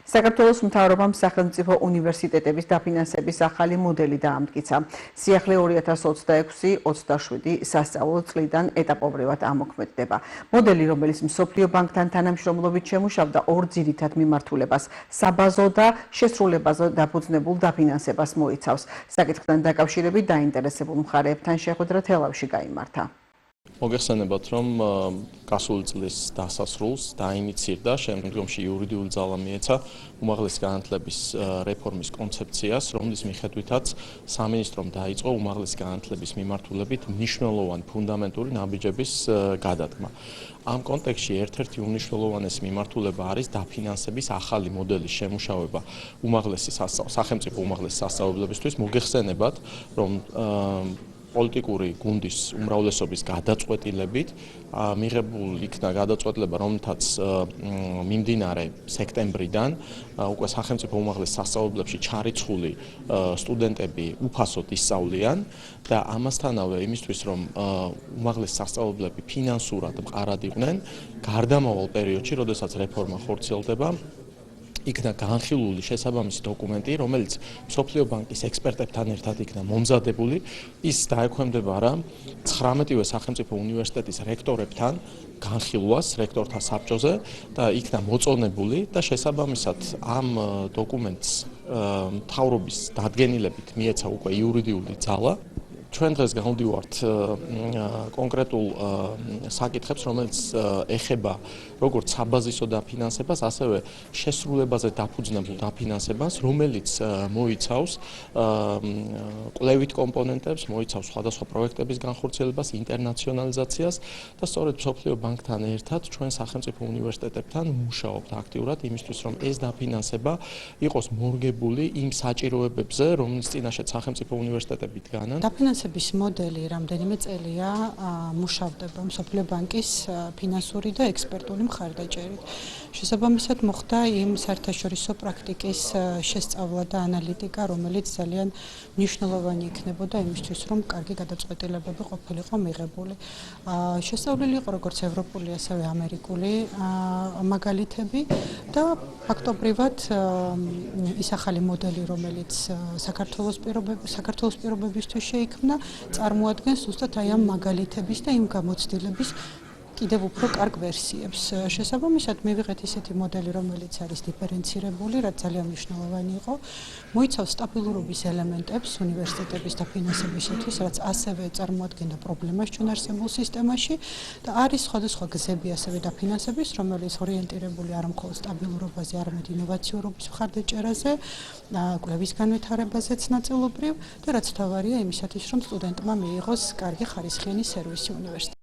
საქართველოს მთავრობამ სახელმწიფო უნივერსიტეტების დაფინანსების ახალი მოდელი დაამტკიცა. სიახლე 2026-27 სასწავლო წლიდან ეტაპობრივად ამოქმედდება. მოდელი, რომელიც მსოფლიო ბანკთან თანამშრომლობით შემუშავდა ორ ძირითად მიმართულებას, საბაზო და შესრულებაზე დაფუძნებულ დაფინანსებას მოიცავს. საკითხთან დაკავშირებით დაინტერესებულ მხარეებთან შეხვედრა თელავში გაიმართა. მოგეხსენებათ, რომ გასული წლის დასასრულს დაინიცირდა, შემდგომში იურიდიული ძალა მიეცა უმაღლესი განათლების რეფორმის კონცეფციას, რომლის მიხედვითაც სამინისტრომ დაიწყო უმაღლესი განათლების მიმართულებით მნიშვნელოვანი ფუნდამენტური ნაბიჯების გადადგმა. ამ კონტექსტში ერთ-ერთი უმნიშვნელოვანესი მიმართულება არის დაფინანსების ახალი მოდელის შემუშავება სახელმწიფო უმაღლესი სასწავლებლებისთვის. მოგეხსენებათ, რომ პოლიტიკური გუნდის უმრავლესობის გადაწყვეტილებით მიღებულ იქნა გადაწყვეტილება, რომლითაც მიმდინარე სექტემბრიდან უკვე სახელმწიფო უმაღლეს სასწავლებლებში ჩარიცხული სტუდენტები უფასოდ ისწავლიან და ამასთანავე იმისთვის, რომ უმაღლეს სასწავლებლები ფინანსურად მყარად იყვნენ, გარდამავალ პერიოდში, როდესაც რეფორმა ხორციელდება, იქნა განხილული შესაბამისი დოკუმენტი, რომელიც მსოფლიო ბანკის ექსპერტებთან ერთად იქნა მომზადებული. ის დაექვემდებარა 19-ვე სახელმწიფო უნივერსიტეტის რექტორებთან განხილვას რექტორთა საბჭოზე და იქნა მოწონებული და შესაბამისად ამ დოკუმენტს მთავრობის დადგენილებით მიეცა უკვე იურიდიული ძალა. ჩვენ დღეს გავდივართ კონკრეტულ საკითხებს, რომელიც ეხება როგორც საბაზისო დაფინანსებას, ასევე შესრულებაზე დაფუძნებულ დაფინანსებას, რომელიც მოიცავს კვლევით კომპონენტებს, მოიცავს სხვადასხვა პროექტების განხორციელებას, ინტერნაციონალიზაციას და სწორედ მსოფლიო ბანკთან ერთად ჩვენ სახელმწიფო უნივერსიტეტებთან ვმუშაობთ აქტიურად იმისთვის, რომ ეს დაფინანსება იყოს მორგებული იმ საჭიროებებზე, რომლის წინაშეც სახელმწიფო უნივერსიტეტები დგანან. დაფინანსების მოდელი რამდენიმე წელია მუშავდება მსოფლიო ბანკის ფინანსური და ექსპერტული მხარდაჭერით. შესაბამისად მოხდა იმ საერთაშორისო პრაქტიკის შესწავლა და ანალიტიკა, რომელიც ძალიან მნიშვნელოვანი იქნებოდა იმისთვის, რომ კარგი გადაწყვეტილებები ყოფილიყო მიღებული. შესწავლილი იყო როგორც ევროპული, ასევე ამერიკული მაგალითები და ფაქტობრივად ის ახალი მოდელი, რომელიც საქართველოს პირობებისთვის შეიქმნა, წარმოადგენს ზუსტად აი ამ მაგალითების და იმ გამოცდილების კიდევ უფრო კარგ ვერსიებს. შესაბამისად მივიღეთ ისეთი მოდელი, რომელიც არის დიფერენცირებული, რაც ძალიან მნიშვნელოვანი იყო. მოიცავს სტაბილურობის ელემენტებს უნივერსიტეტების დაფინანსებისათვის, რაც ასევე წარმოადგენდა პრობლემას ჩვენ არსებულ სისტემაში და არის სხვადასხვა გზები ასევე დაფინანსების, რომელიც ორიენტირებული არა მხოლოდ სტაბილურობაზე, არამედ ინოვაციურობის მხარდაჭერაზე, კვლევის განვითარებაზეც ნაწილობრივ და რაც თავარია იმისათვის, რომ სტუდენტმა მიიღოს კარგი ხარისხიანი სერვისი უნივერსიტეტში.